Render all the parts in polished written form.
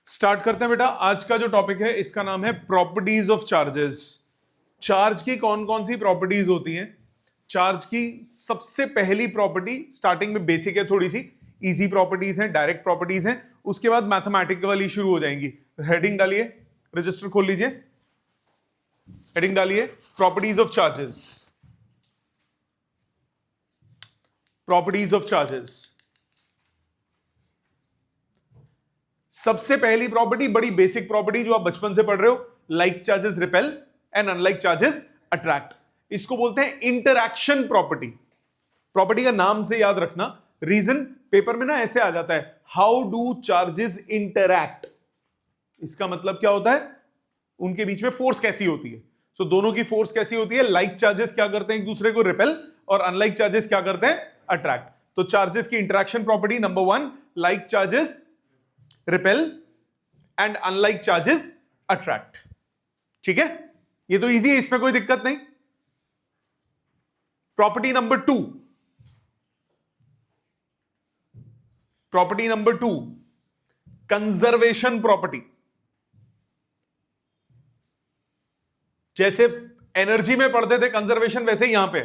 Start करते हैं बेटा। आज का जो टॉपिक है इसका नाम है प्रॉपर्टीज ऑफ चार्जेस। चार्ज की कौन कौन सी प्रॉपर्टीज होती हैं? चार्ज की सबसे पहली प्रॉपर्टी स्टार्टिंग में बेसिक है, थोड़ी सी इजी प्रॉपर्टीज हैं, डायरेक्ट प्रॉपर्टीज हैं। उसके बाद मैथमेटिकली शुरू हो जाएंगी। हेडिंग डालिए, रजिस्टर खोल लीजिए, हेडिंग डालिए properties of charges. Properties of charges, सबसे पहली प्रॉपर्टी बड़ी बेसिक प्रॉपर्टी जो आप बचपन से पढ़ रहे हो, like charges repel and unlike charges attract. इसको बोलते हैं इंटरैक्शन प्रॉपर्टी। प्रॉपर्टी का नाम से याद रखना, रीजन पेपर में ना ऐसे आ जाता है, हाउ डू चार्जेस इंटरैक्ट। इसका मतलब क्या होता है, उनके बीच में फोर्स कैसी होती है। सो दोनों की फोर्स कैसी होती है, लाइक चार्जेस क्या करते हैं एक दूसरे को रिपेल और अनलाइक चार्जेस क्या करते हैं अट्रैक्ट। तो चार्जेस की interaction property number 1, like charges repel and unlike charges attract. ठीक है, ये तो इजी है, इसमें कोई दिक्कत नहीं। Property number 2, property number 2 conservation property. जैसे एनर्जी में पढ़ते थे कंजर्वेशन, वैसे यहां पे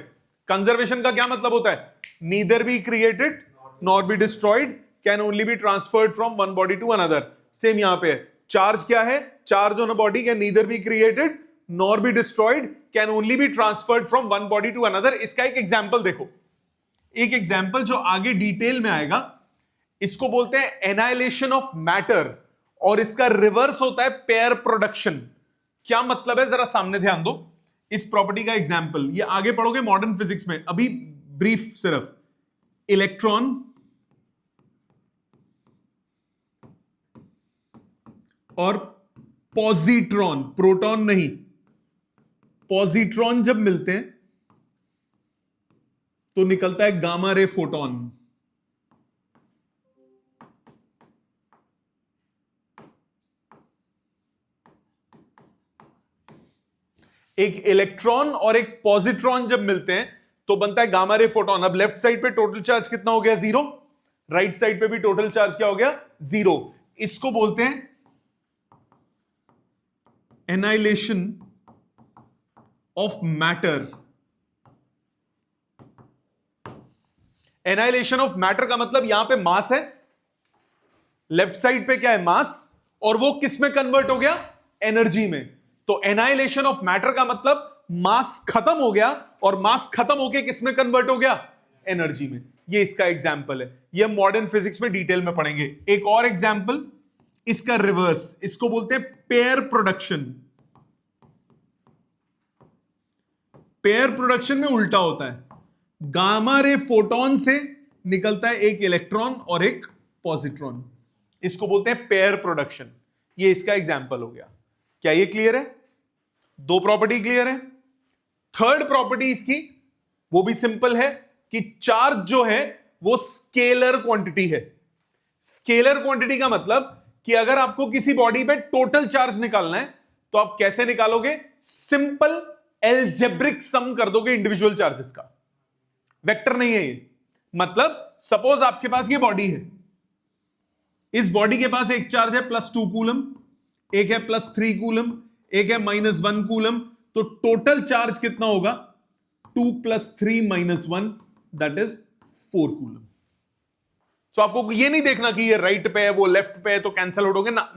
कंजर्वेशन का क्या मतलब होता है, neither be created nor be destroyed, can only be transferred from one body to another. Same यहां पे चार्ज क्या है, charge on a body can neither be created nor be destroyed, can only be transferred from one body to another. इसका एक example देखो, एक example जो आगे डिटेल में आएगा, इसको बोलते हैं एनाइलेशन ऑफ मैटर और इसका रिवर्स होता है पेयर प्रोडक्शन। क्या मतलब है, जरा सामने ध्यान दो। इस प्रॉपर्टी का एग्जांपल ये आगे पढ़ोगे मॉडर्न फिजिक्स में, अभी ब्रीफ सिर्फ। इलेक्ट्रॉन और पॉजिट्रॉन, प्रोटॉन नहीं, पॉजिट्रॉन जब मिलते हैं तो निकलता है गामा रे फोटोन। एक इलेक्ट्रॉन और एक पॉजिट्रॉन जब मिलते हैं तो बनता है गामा रे फोटोन। अब लेफ्ट साइड पे टोटल चार्ज कितना हो गया, 0। राइट साइड पे भी टोटल चार्ज क्या हो गया, 0। इसको बोलते हैं annihilation of matter. Annihilation of matter का मतलब यहां पे मास है, लेफ्ट साइड पे क्या है मास, और वो किस में कन्वर्ट हो गया, एनर्जी में। तो एनाइलेशन ऑफ मैटर का मतलब मास खत्म हो गया और मास खत्म होके किस में कन्वर्ट हो गया, एनर्जी में। ये इसका एग्जाम्पल है, ये मॉडर्न फिजिक्स में डिटेल में पढ़ेंगे। एक और एग्जाम्पल इसका रिवर्स, इसको बोलते हैं पेयर प्रोडक्शन। पेयर प्रोडक्शन में उल्टा होता है, गामा रे फोटोन से निकलता है एक इलेक्ट्रॉन और एक पॉजिट्रॉन, इसको बोलते हैं पेयर प्रोडक्शन। ये इसका एग्जाम्पल हो गया। क्या ये क्लियर है, दो प्रॉपर्टी क्लियर है। थर्ड प्रॉपर्टी इसकी वो भी सिंपल है कि चार्ज जो है वो स्केलर क्वांटिटी है। स्केलर क्वांटिटी का मतलब कि अगर आपको किसी बॉडी पे टोटल चार्ज निकालना है तो आप कैसे निकालोगे, सिंपल एल्जेब्रिक सम कर दोगे इंडिविजुअल चार्जेस का। वेक्टर नहीं है ये। मतलब सपोज आपके पास ये बॉडी है, इस बॉडी के पास एक चार्ज है +2 कूलम, एक है +3 कूलम, एक है -1 कूलम। तो टोटल चार्ज कितना होगा, 2 + 3 - 1 दैट इज 4 कूलम। तो आपको ये नहीं देखना कि ये राइट पे है वो लेफ्ट पे है तो कैंसल आउट हो गया,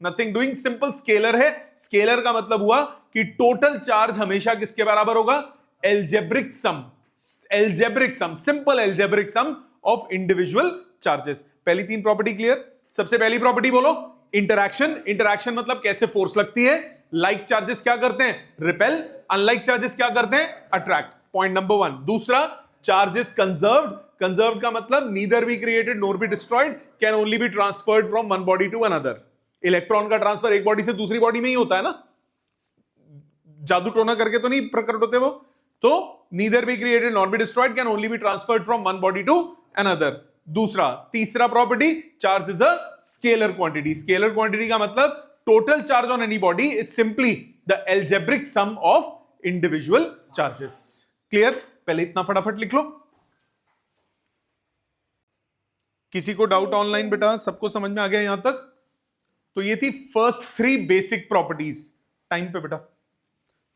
नथिंग डूइंग, सिंपल स्केलर है। स्केलर का मतलब हुआ कि टोटल चार्ज हमेशा किसके बराबर होगा, algebraic sum, simple algebraic sum of individual charges. पहली 3 प्रॉपर्टी क्लियर। सबसे पहली प्रॉपर्टी बोलो, इंटरैक्शन। इंटरैक्शन मतलब कैसे फोर्स लगती है। लाइक चार्जेस क्या करते हैं, रिपेल, अनलाइक चार्जेस क्या करते हैं, अट्रैक्ट। Point number 1। दूसरा, चार्जेस कंजर्व्ड। कंजर्व्ड का मतलब neither be created nor be destroyed, can only be transferred from one body to another. Electron का ट्रांसफर एक बॉडी से दूसरी बॉडी में ही होता है ना, जादू टोना करके तो नहीं प्रकट होते वो। तो neither be created nor be destroyed, can only be transferred from one body to another. दूसरा, तीसरा property, charge is a scalar quantity. Scalar quantity का मतलब total charge on any body is simply the algebraic sum of individual charges. Clear, पहले इतना फटाफट लिख लो। किसी को डाउट ऑनलाइन बेटा, सबको समझ में आ गया यहां तक? तो ये थी फर्स्ट 3 बेसिक प्रॉपर्टीज। टाइम पे बेटा,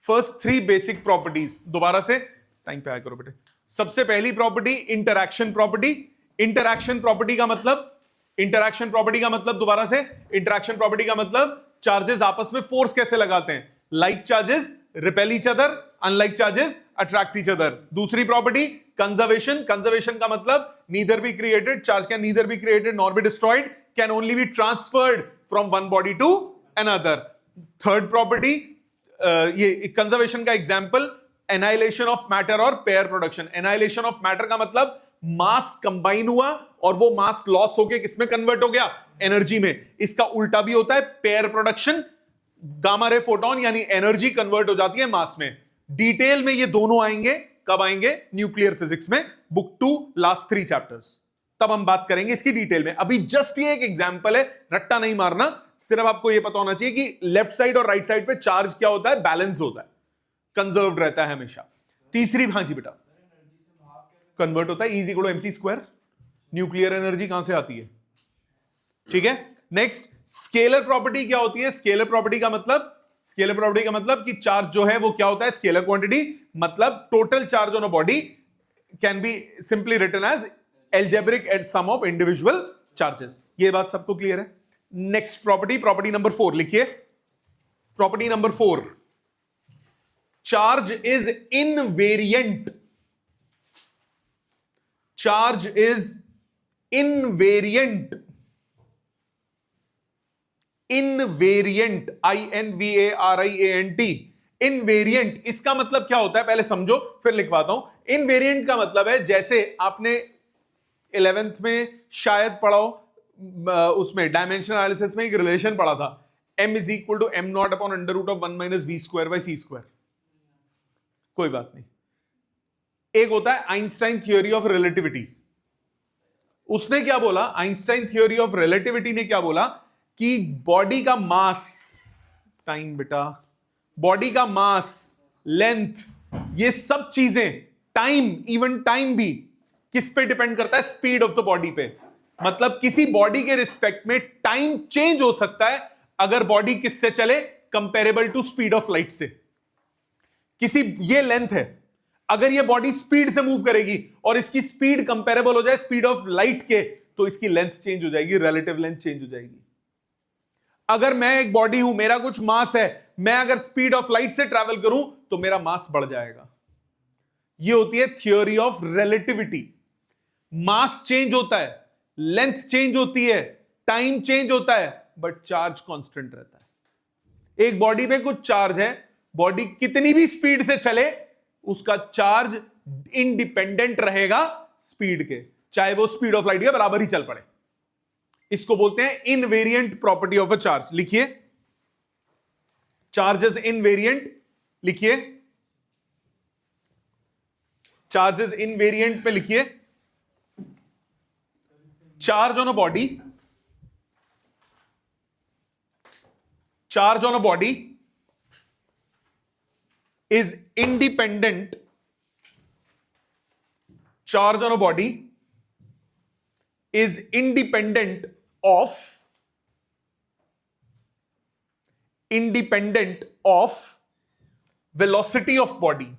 फर्स्ट 3 बेसिक प्रॉपर्टीज। दोबारा से टाइम पे आया करो बेटे। सबसे पहली property interaction property. Interaction property का मतलब, इंटरैक्शन प्रॉपर्टी का मतलब दोबारा से, इंटरैक्शन प्रॉपर्टी का मतलब चार्जेस आपस में फोर्स कैसे लगाते हैं। Like charges repel each other, unlike charges attract each other. दूसरी प्रॉपर्टी कंजर्वेशन। कंजर्वेशन का मतलब neither be created, charge can neither be created nor be destroyed, can only be transferred from one body to another. Third property, ये conservation का example annihilation of matter और pair production. Annihilation of matter का मतलब मास combine हुआ और वो mass loss होके किसमें कन्वर्ट हो गया, एनर्जी में। इसका उल्टा भी होता है pair production, gamma ray photon यानी एनर्जी कन्वर्ट हो जाती है मास में। डिटेल में ये दोनों आएंगे, कब आएंगे, न्यूक्लियर फिजिक्स में, बुक 2 लास्ट 3 चैप्टर्स, तब हम बात करेंगे इसकी डिटेल में। अभी जस्ट ये एक एग्जांपल है, रट्टा नहीं मारना, सिर्फ आपको ये पता होना चाहिए कि लेफ्ट साइड और राइट साइड पे चार्ज क्या होता है, बैलेंस होता है, कंजर्व्ड रहता है हमेशा। तीसरी, हाँ जी बेटा, कन्वर्ट होता है, is equal to MC square. Nuclear energy कहां से आती है, ठीक है। नेक्स्ट, स्केलर प्रॉपर्टी क्या होती है। स्केलर प्रॉपर्टी का मतलब, स्केलर प्रॉपर्टी का मतलब कि चार्ज जो है वो क्या होता है, स्केलर क्वांटिटी, मतलब total charge on a body can be simply written as algebraic at sum of individual charges. ये बात सबको क्लियर है। नेक्स्ट प्रॉपर्टी, प्रॉपर्टी नंबर 4 लिखिए। Property number 4, charge is invariant. Charge is invariant. Invariant, INVARIANT, invariant. इसका मतलब क्या होता है पहले समझो, फिर लिखवाता हूं। इनवेरिएंट का मतलब है, जैसे आपने 11th में शायद पढ़ा हो, उसमें डायमेंशनल एनालिसिस में एक रिलेशन पढ़ा था, m is equal to m not upon under root of 1 minus v square by c square. कोई बात नहीं। एक होता है आइंस्टाइन थ्योरी ऑफ रिलेटिविटी। उसने क्या बोला, आइंस्टाइन थ्योरी ऑफ रिलेटिविटी ने क्या बोला कि बॉडी का मास, टाइम बेटा, बॉडी का मास, लेंथ, ये सब चीजें, टाइम, इवन टाइम भी किस पे डिपेंड करता है, स्पीड ऑफ द बॉडी पे। मतलब किसी बॉडी के रिस्पेक्ट में टाइम चेंज हो सकता है अगर बॉडी किससे चले, comparable to speed of light से। किसी, ये लेंथ है, अगर ये बॉडी स्पीड से मूव करेगी और इसकी स्पीड कंपेरेबल हो जाए स्पीड ऑफ लाइट के, तो इसकी लेंथ चेंज हो जाएगी, रिलेटिव लेंथ चेंज हो जाएगी। अगर मैं एक बॉडी हूं, मेरा कुछ मास है, मैं अगर स्पीड ऑफ लाइट से ट्रैवल करूं तो मेरा मास बढ़ जाएगा। ये होती है theory of relativity. Mass change होता है, लेंथ चेंज होती है, टाइम चेंज होता है, बट चार्ज कांस्टेंट रहता है। एक बॉडी में कुछ चार्ज है, बॉडी कितनी भी स्पीड से चले उसका चार्ज इंडिपेंडेंट रहेगा स्पीड के, चाहे वो स्पीड ऑफ लाइट के बराबर ही चल पड़े। इसको बोलते हैं invariant property of a charge. लिखिए, चार्जेस इनवेरिएंट, लिखिए, चार्जेस इनवेरिएंट पे लिखिए। Charge on a body, charge on a body is independent, charge on a body is independent of velocity of body.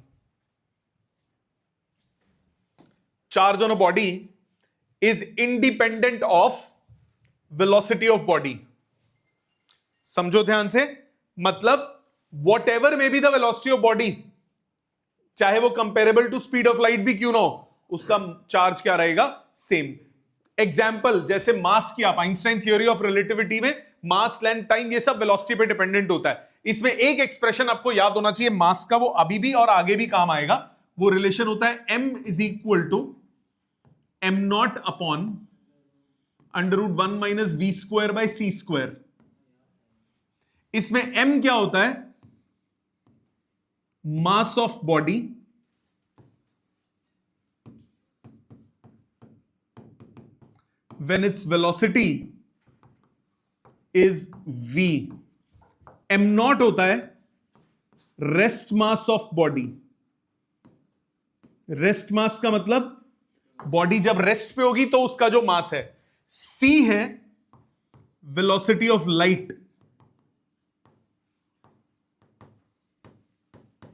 Charge on a body is independent of velocity of body. समझो ध्यान से, मतलब whatever may be the velocity of body, चाहे वो comparable to speed of light भी क्यों ना हो, उसका चार्ज क्या रहेगा, सेम। एग्जाम्पल, जैसे मास की, आप आइंस्टाइन थ्योरी ऑफ रिलेटिविटी में मास, लेंथ, टाइम, ये सब वेलोसिटी पे डिपेंडेंट होता है। इसमें एक एक्सप्रेशन आपको याद होना चाहिए मास का, वो अभी भी और आगे भी काम आएगा। वो रिलेशन होता है m is equal to m not upon under root 1 minus V square by C square. इसमें m क्या होता है, mass of body when its velocity is v। m not होता है rest mass of body. Rest mass का मतलब body जब rest पे होगी तो उसका जो मास है। c है वेलोसिटी ऑफ लाइट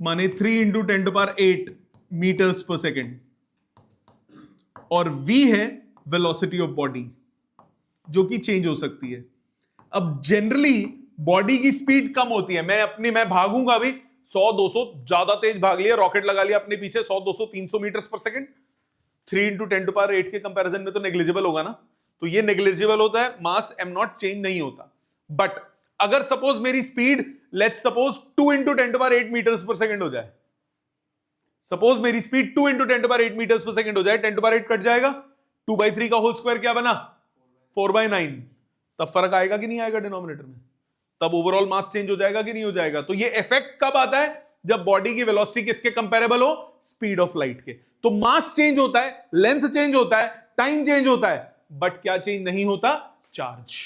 माने 3 इंटू 10⁸ मीटर्स पर सेकेंड, और v है वेलोसिटी ऑफ बॉडी जो कि चेंज हो सकती है। अब जनरली बॉडी की स्पीड कम होती है, मैं भागूंगा भी 100-200, ज्यादा तेज भाग लिया, रॉकेट लगा लिया अपने पीछे 100-200-300 मीटर्स पर सेकेंड, 3 इंटू 10⁸ के कंपैरिजन में तो नेग्लिजिबल होगा ना, तो ये नेग्लिजिबल होता है, मास एम नॉट चेंज नहीं होता। बट अगर सपोज मेरी speed let's suppose 2 into 10⁸ metres per second हो जाए, सपोज मेरी speed 2 into 10⁸ metres per second हो जाए, 10⁸ कट जाएगा, 2/3 का होल स्क्वायर क्या बना 4/9, तब फर्क आएगा कि नहीं आएगा डिनोमिनेटर में, तब ओवरऑल मास चेंज हो जाएगा कि नहीं हो जाएगा। तो ये इफेक्ट कब आता है, जब बॉडी की वेलोसिटी किसके कंपैरेबल हो, स्पीड ऑफ लाइट के। तो मास चेंज होता है, लेंथ चेंज होता है, टाइम चेंज होता है, बट क्या चेंज नहीं होता, चार्ज।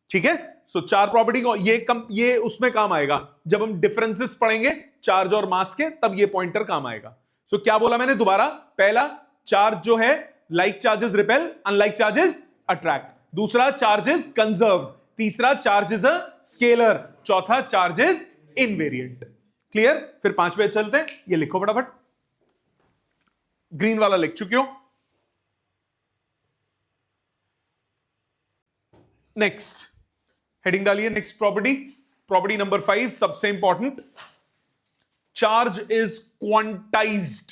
ठीक है, सो चार प्रॉपर्टी को ये उसमें काम आएगा जब हम डिफरेंसेस पढ़ेंगे चार्ज और मास के, तब ये पॉइंटर काम आएगा। सो क्या बोला मैंने दोबारा, पहला चार्ज जो है like charges repel, unlike charges attract, दूसरा चार्जेस कंजर्व, तीसरा चार्जेस अ स्केलर, चौथा चार्जेस इनवेरिएंट। क्लियर, फिर पांचवे चलते हैं, ये लिखो फटाफट, ग्रीन वाला लिख चुके हो। नेक्स्ट हेडिंग डालिए, नेक्स्ट प्रॉपर्टी, प्रॉपर्टी नंबर 5, सबसे इंपॉर्टेंट, चार्ज इज क्वांटाइज्ड।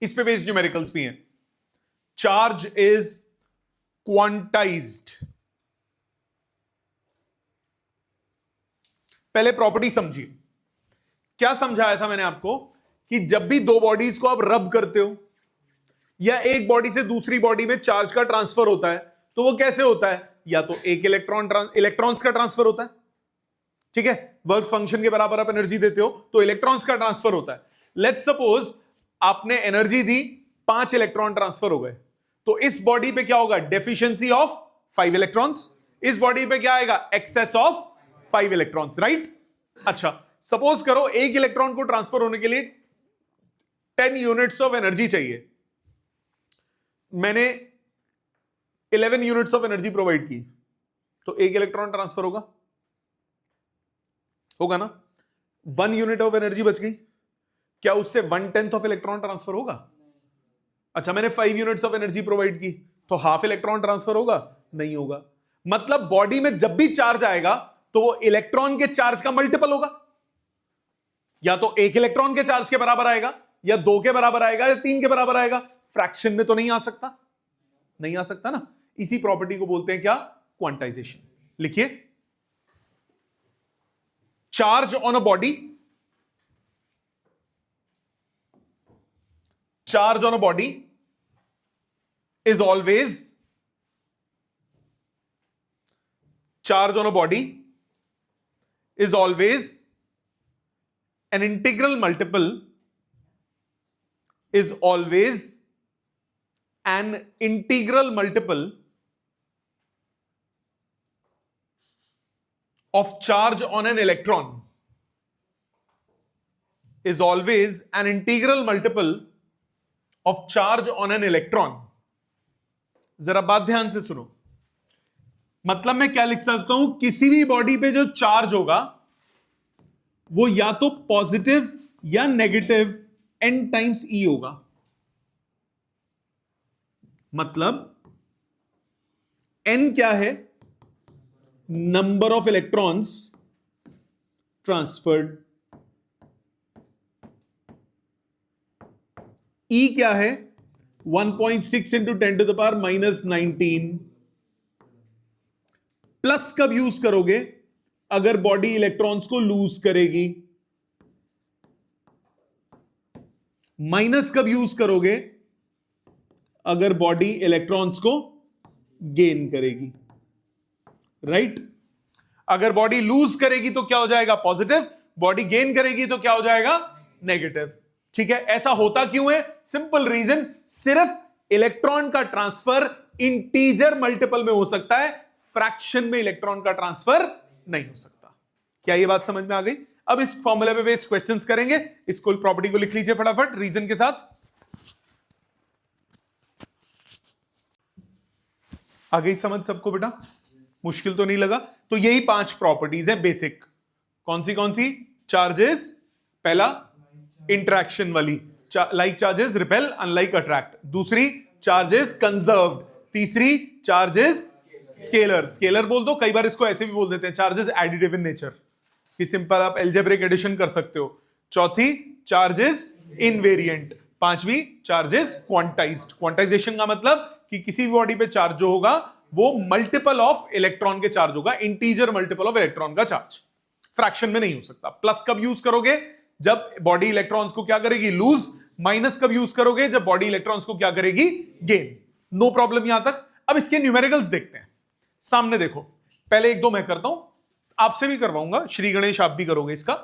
इस पे बेस्ड न्यूमेरिकल्स भी हैं। Charge is quantized. पहले प्रॉपर्टी समझिए, क्या समझाया था मैंने आपको कि जब भी दो बॉडीज को आप रब करते हो या एक बॉडी से दूसरी बॉडी में चार्ज का ट्रांसफर होता है, तो वो कैसे होता है, या तो एक इलेक्ट्रॉन्स का ट्रांसफर होता है, ठीक है, वर्क फंक्शन के बराबर आप एनर्जी देते हो तो इलेक्ट्रॉन्स का ट्रांसफर होता है। लेट्स सपोज आपने एनर्जी दी, 5 इलेक्ट्रॉन ट्रांसफर हो गए, तो इस बॉडी पे क्या होगा, डेफिशिएंसी ऑफ 5 इलेक्ट्रॉन्स, इस बॉडी पे क्या आएगा, एक्सेस ऑफ 5 इलेक्ट्रॉन्स, राइट। अच्छा, सपोज करो एक इलेक्ट्रॉन को ट्रांसफर होने के लिए 10 यूनिट्स ऑफ एनर्जी चाहिए, मैंने 11 यूनिट्स ऑफ एनर्जी प्रोवाइड की, तो एक इलेक्ट्रॉन ट्रांसफर होगा ना, 1 यूनिट ऑफ एनर्जी बच गई, क्या उससे 1/10 ऑफ इलेक्ट्रॉन ट्रांसफर होगा। अच्छा, मैंने 5 यूनिट्स ऑफ एनर्जी प्रोवाइड की, तो हाफ इलेक्ट्रॉन ट्रांसफर होगा, नहीं होगा। मतलब बॉडी में जब भी चार्ज आएगा तो वो इलेक्ट्रॉन के चार्ज का मल्टीपल होगा, या तो एक इलेक्ट्रॉन के चार्ज के बराबर आएगा, या 2 के बराबर आएगा, या 3 के बराबर आएगा, फ्रैक्शन में तो नहीं आ सकता, नहीं आ सकता ना। इसी प्रॉपर्टी को बोलते हैं क्या, क्वांटाइजेशन। लिखिए, charge on a body, charge on a body is always, charge on a body is always an integral multiple, is always an integral multiple of charge on an electron, is always an integral multiple of charge on an electron। जरा बात ध्यान से सुनो, मतलब मैं क्या लिख सकता हूं, किसी भी बॉडी पे जो चार्ज होगा वो या तो पॉजिटिव या नेगेटिव n टाइम्स e होगा। मतलब n क्या है, number of electrons transferred, e क्या है, 1.6 इंटू 10⁻⁻19। प्लस कब यूज करोगे, अगर बॉडी इलेक्ट्रॉन्स को लूज करेगी, माइनस कब यूज करोगे, अगर बॉडी इलेक्ट्रॉन्स को गेन करेगी, राइट। अगर बॉडी लूज करेगी तो क्या हो जाएगा, पॉजिटिव, बॉडी गेन करेगी तो क्या हो जाएगा, नेगेटिव। ठीक है, ऐसा होता क्यों है, सिंपल रीजन, सिर्फ इलेक्ट्रॉन का ट्रांसफर इंटीजर मल्टीपल में हो सकता है, फ्रैक्शन में इलेक्ट्रॉन का ट्रांसफर नहीं हो सकता। क्या ये बात समझ में आ गई। अब इस फॉर्मूले पे बेस्ड क्वेश्चंस करेंगे, इस कुल प्रॉपर्टी को लिख लीजिए फटाफट रीजन के साथ। आ गई समझ सबको बेटा? मुश्किल तो नहीं लगा? तो यही 5 प्रॉपर्टीज है बेसिक। कौन सी? चार्जेस, पहला इंटरेक्शन वाली, like charges repel unlike attract. दूसरी चार्जेस कंजर्व्ड। तीसरी चार्जेस स्केलर, स्केलर बोल दो, कई बार इसको ऐसे भी बोल देते हैं चार्जेस एडिटिव इन नेचर, कि सिंपल आप एल्जेब्रिक एडिशन कर सकते हो। चौथी चार्जेस इनवेरिएंट। पांचवी चार्जेस क्वांटाइज्ड। क्वांटाइजेशन का मतलब कि किसी भी बॉडी पे चार्ज जो होगा वो मल्टीपल ऑफ इलेक्ट्रॉन के चार्ज होगा, इंटीजर मल्टीपल ऑफ इलेक्ट्रॉन का चार्ज, फ्रैक्शन में नहीं हो सकता। प्लस कब यूज करोगे? जब बॉडी इलेक्ट्रॉन्स को क्या करेगी? लूज। माइनस कब यूज करोगे? जब बॉडी इलेक्ट्रॉन्स को क्या करेगी? गेन। नो प्रॉब्लम यहां तक। अब इसके न्यूमेरिकल्स देखते हैं। सामने देखो, पहले एक दो मैं करता हूं, आपसे भी करवाऊंगा, श्री गणेश आप भी करोगे इसका।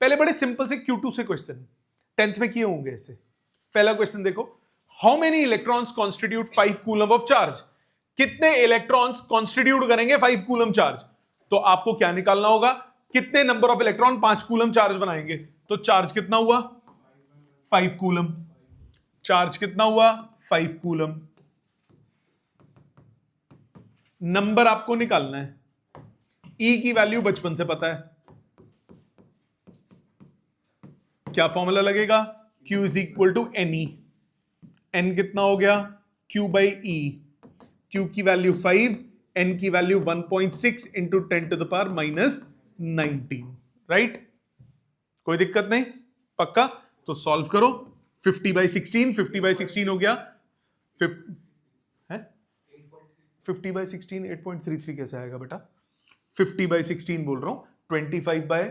पहले बड़े सिंपल से Q2 से क्वेश्चन 10th में किए होंगे ऐसे। पहला क्वेश्चन देखो, how many electrons constitute 5 coulomb of charge? कितने इलेक्ट्रॉन्स कॉन्स्टिट्यूट करेंगे 5 कूलम चार्ज? तो आपको क्या निकालना होगा? कितने number of electron 5 coulomb charge बनाएंगे? तो चार्ज कितना हुआ? 5 कूलम। चार्ज कितना हुआ? 5 कूलम। नंबर आपको निकालना है। E की वैल्यू बचपन से पता है, क्या फॉर्मूला लगेगा? Q is equal to NE। N कितना हो गया? Q by E। Q की वैल्यू 5, N की value 1.6 into 10 to the power minus 19। Right? कोई दिक्कत नहीं? पक्का? तो सॉल्व करो। 50 बाई 16, 50 बाई 16 हो गया 50 बाई 16 8.33 कैसे आएगा बेटा? 50 बाई 16 बोल रहा हूं। 25 बाई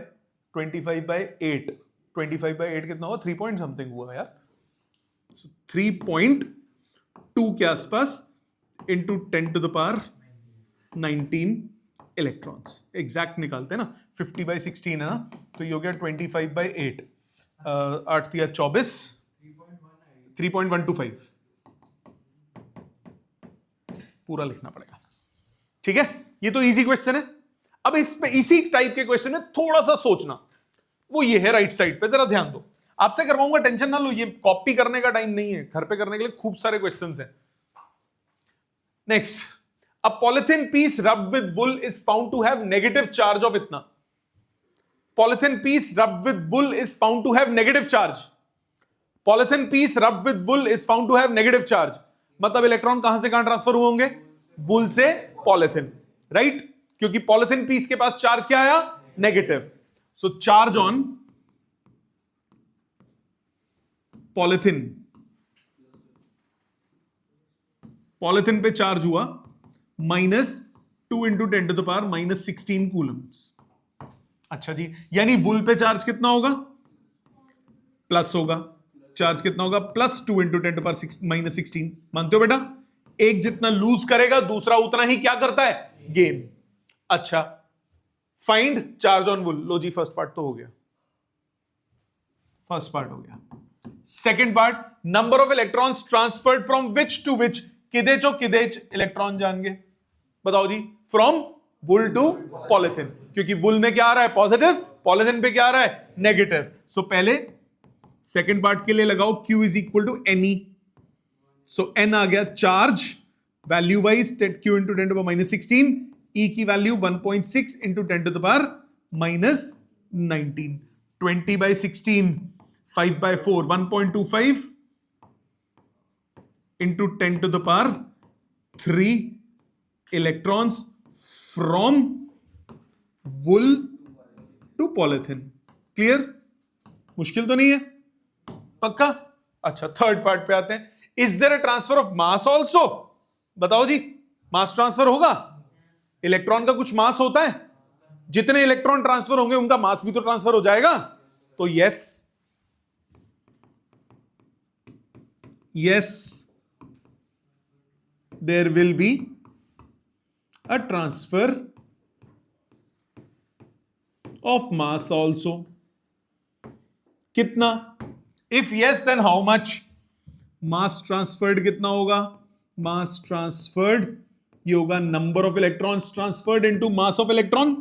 8, 25 बाई 8 कितना हुआ? 3 पॉइंट समथिंग हुआ यार। 3.2 के आसपास into 10 to the power 19 electrons. Exact निकालते हैं ना, 50 बाई 16 है ना, तो ये हो गया 25 बाई 8, 8 या 24, 3.125 पूरा लिखना पड़ेगा। ठीक है, ये तो इजी क्वेश्चन है। अब इसमें इसी टाइप के क्वेश्चन में थोड़ा सा सोचना, वो ये है राइट साइड पे, जरा ध्यान दो। आपसे करवाऊंगा, टेंशन ना लो, ये कॉपी करने का टाइम नहीं है, घर पे करने के लिए खूब सारे क्वेश्चंस हैं। Next, a polythene piece rubbed with wool is found to have negative charge of इतना। polythene piece rubbed with wool is found to have negative charge। polythene piece rubbed with wool is found to have negative charge, मतलब electron कहां से कहां transfer हुए होंगे? Wool से polythene, right? क्योंकि polythene piece के पास चार्ज क्या आया? Negative. So charge on polythene, polythene पे चार्ज हुआ -2 into 10 to the power minus 16 coulombs. अच्छा जी, यानी वुल पे चार्ज कितना होगा? प्लस होगा। चार्ज कितना होगा? +2 इंटू 10 टू पावर माइनस 16। मानते हो बेटा? एक जितना लूज करेगा दूसरा उतना ही क्या करता है? गेन। अच्छा, फाइंड चार्ज ऑन वुल। लो जी, फर्स्ट पार्ट तो हो गया, फर्स्ट पार्ट हो गया। Second part, number of electrons transferred from which to which? किदे चो किदेच इलेक्ट्रॉन जाएंगे? बताओ जी। फ्रॉम वुल टू पॉलिथिन, क्योंकि वुल में क्या आ रहा है? पॉजिटिव, पॉलिथिन पे क्या आ रहा है? नेगेटिव। सो पहले सेकेंड पार्ट के लिए लगाओ Q is equal to NE। So N आ गया charge value wise, Q into 10 to power minus 16, E की value 1.6 into 10 to the power minus 19। 20 by 16, 5 by 4, 1.25 into 10 to the power 3 electrons from wool to polythene. Clear? मुश्किल तो नहीं है? पक्का? अच्छा, third part पे आते हैं। Is there a transfer of mass also? बताओ जी, मास ट्रांसफर होगा? इलेक्ट्रॉन का कुछ मास होता है, जितने इलेक्ट्रॉन ट्रांसफर होंगे उनका मास भी तो ट्रांसफर हो जाएगा। तो yes, yes, there will be a transfer of mass also. कितना? If yes then how much? Mass transferred कितना होगा? मास ट्रांसफर्ड ये होगा number of electrons transferred into mass of electron.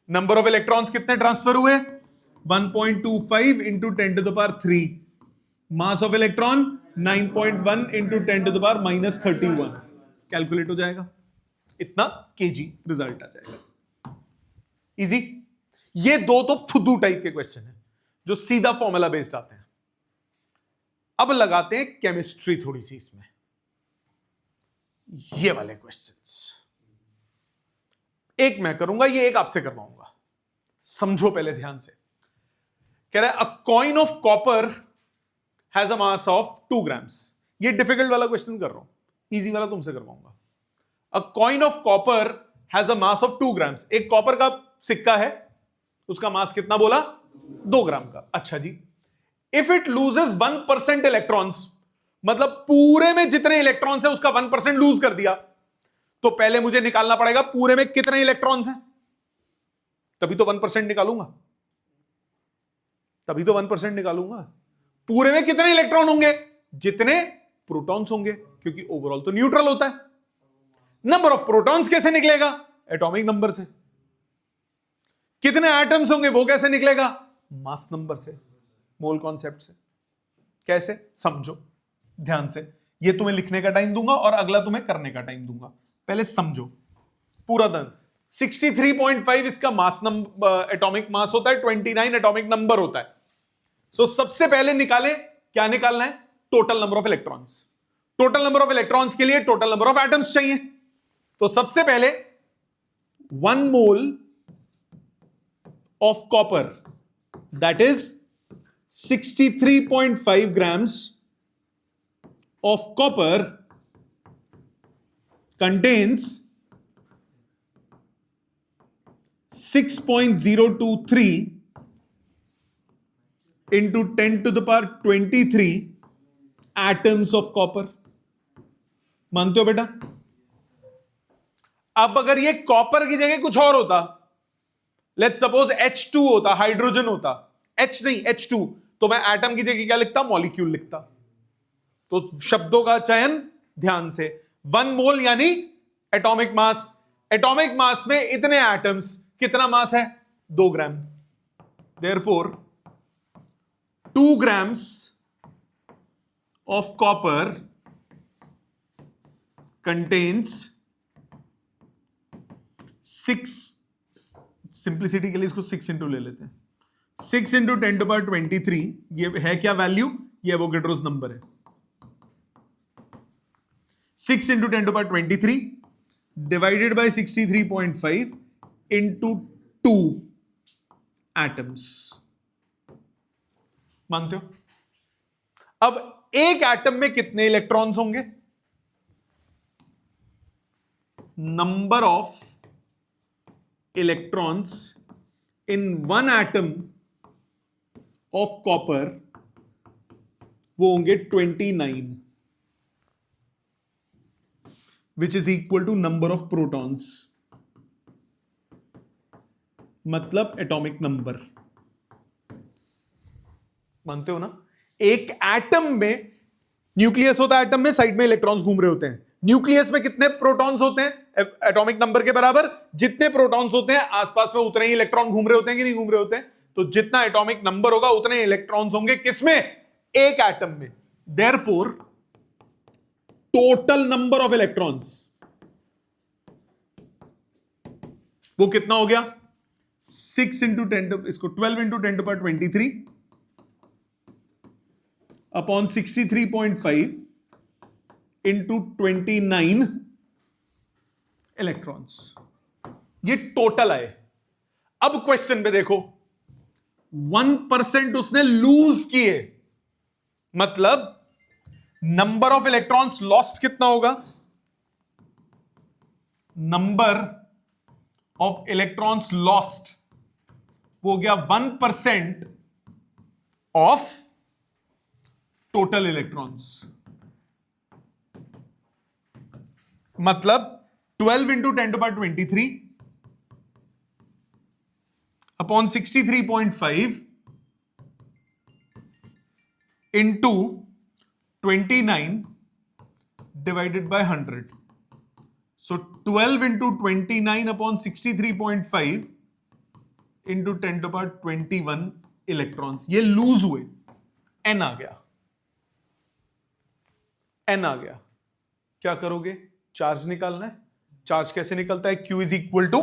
Number of electrons कितने transfer हुए? 1.25 into 10 to the power 3। Mass of electron 9.1 into 10 to the power minus 31। Calculate हो जाएगा, इतना KG result आ जाएगा। इजी। ये दो तो फुद्दू टाइप के क्वेश्चन है जो सीधा फॉर्मूला बेस्ड आते हैं। अब लगाते हैं केमिस्ट्री थोड़ी सी इसमें। ये वाले क्वेश्चंस एक मैं करूंगा, ये एक आपसे करवाऊंगा, समझो पहले ध्यान से। कह रहा है अ coin of copper has a mass of 2 grams. ये डिफिकल्ट वाला क्वेश्चन कर रहा हूं, इजी वाला तुमसे करवाऊंगा। अ coin of copper has a mass of 2 grams. एक कॉपर का सिक्का है, उसका मास कितना बोला? 2 ग्राम का। अच्छा जी, इफ इट लूजेस 1% इलेक्ट्रॉन्स, मतलब पूरे में जितने इलेक्ट्रॉन्स है उसका 1% लूज कर दिया, तो पहले मुझे निकालना पड़ेगा पूरे में कितने इलेक्ट्रॉन्स हैं, तभी तो 1% निकालूंगा, तभी तो 1% निकालूंगा। पूरे में कितने इलेक्ट्रॉन होंगे? जितने प्रोटॉन्स होंगे, क्योंकि ओवरऑल तो न्यूट्रल होता है। नंबर ऑफ प्रोटॉन्स कैसे निकलेगा? एटॉमिक नंबर से। कितने एटम्स होंगे वो कैसे निकलेगा? मास नंबर से, मोल कॉन्सेप्ट से। कैसे? समझो ध्यान से। ये तुम्हें लिखने का टाइम दूंगा और अगला तुम्हें करने का टाइम दूंगा, पहले समझो पूरा दिन। 63.5 इसका मास नंबर, एटॉमिक मास होता है, 29 एटॉमिक नंबर होता है। सो सबसे पहले निकाले, क्या निकालना है? Total number of electrons. Total number of electrons के लिए टोटल नंबर ऑफ एटम्स चाहिए। तो सबसे पहले 1 mole of copper, that is 63.5 grams of copper contains 6.023 into 10 to the power 23 atoms of copper। मानते हो बेटा? अब अगर ये कॉपर की जगह कुछ और होता, लेट्स सपोज H2 होता, हाइड्रोजन होता, H नहीं H2, तो मैं एटम की जगह क्या लिखता? मॉलिक्यूल लिखता। तो शब्दों का चयन ध्यान से। 1 मोल यानी एटॉमिक मास, एटॉमिक मास में इतने एटम्स, कितना मास है? 2 gram. Therefore 2 grams of copper contains 6, simplicity के लिए इसको 6 इंटू ले लेते हैं, 6 इंटू 10 टू पावर 23। ये है क्या वैल्यू? ये एवोगैड्रोस नंबर है। 6 into 10 to power 23 divided by 63.5 into 2 atoms. मानते हो? अब एक एटम में कितने इलेक्ट्रॉन्स होंगे? Number of electrons in 1 atom of copper वो होंगे 29, which is equal to number of protons, मतलब एटॉमिक नंबर। मानते हो ना? एक एटम में न्यूक्लियस होता है, एटम में साइड में इलेक्ट्रॉन्स घूम रहे होते हैं। न्यूक्लियस में कितने प्रोटॉन्स होते हैं? एटॉमिक नंबर के बराबर। जितने प्रोटॉन्स होते हैं आसपास में उतने ही इलेक्ट्रॉन घूम रहे होते हैं कि नहीं घूम रहे होते हैं? तो जितना एटॉमिक नंबर होगा उतने इलेक्ट्रॉन्स होंगे किसमें? एक एटम में। Therefore total number of electrons वो कितना हो गया? 6 इंटू 10, इसको 12 into 10 to power 23 upon 63.5 into 29 electrons. ये टोटल आए। अब क्वेश्चन पे देखो, 1% उसने लूज किए, मतलब नंबर ऑफ इलेक्ट्रॉन्स लॉस्ट कितना होगा? नंबर ऑफ इलेक्ट्रॉन्स लॉस्ट वो हो गया 1% ऑफ टोटल इलेक्ट्रॉन्स, मतलब 12 into 10 to power 23 upon 63.5 into 29 divided by 100। So 12 into 29 upon 63.5 into 10 to power 21 electrons ये लूज हुए। एन आ गया, एन आ गया। क्या करोगे? चार्ज निकालना है। चार्ज कैसे निकलता है? Q is equal to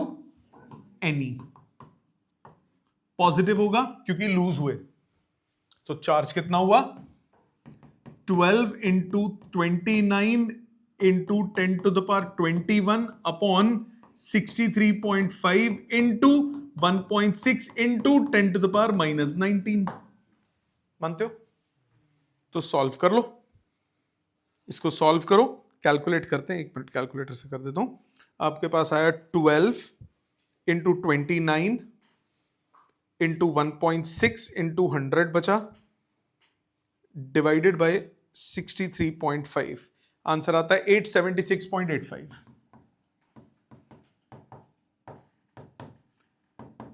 NE। Positive होगा क्योंकि लूज हुए, तो चार्ज कितना हुआ? 12 into 29 into 10 to the power 21 upon 63.5 into 1.6 into 10 to the power -19। मानते हो? तो सॉल्व कर लो, इसको सॉल्व करो, कैलकुलेट करते हैं। एक मिनट, कैलकुलेटर से कर देता हूं। आपके पास आया 12 इंटू 29 इंटू 1.6 इंटू 100 बचा, डिवाइडेड बाय 63.5, आंसर आता है 876.85।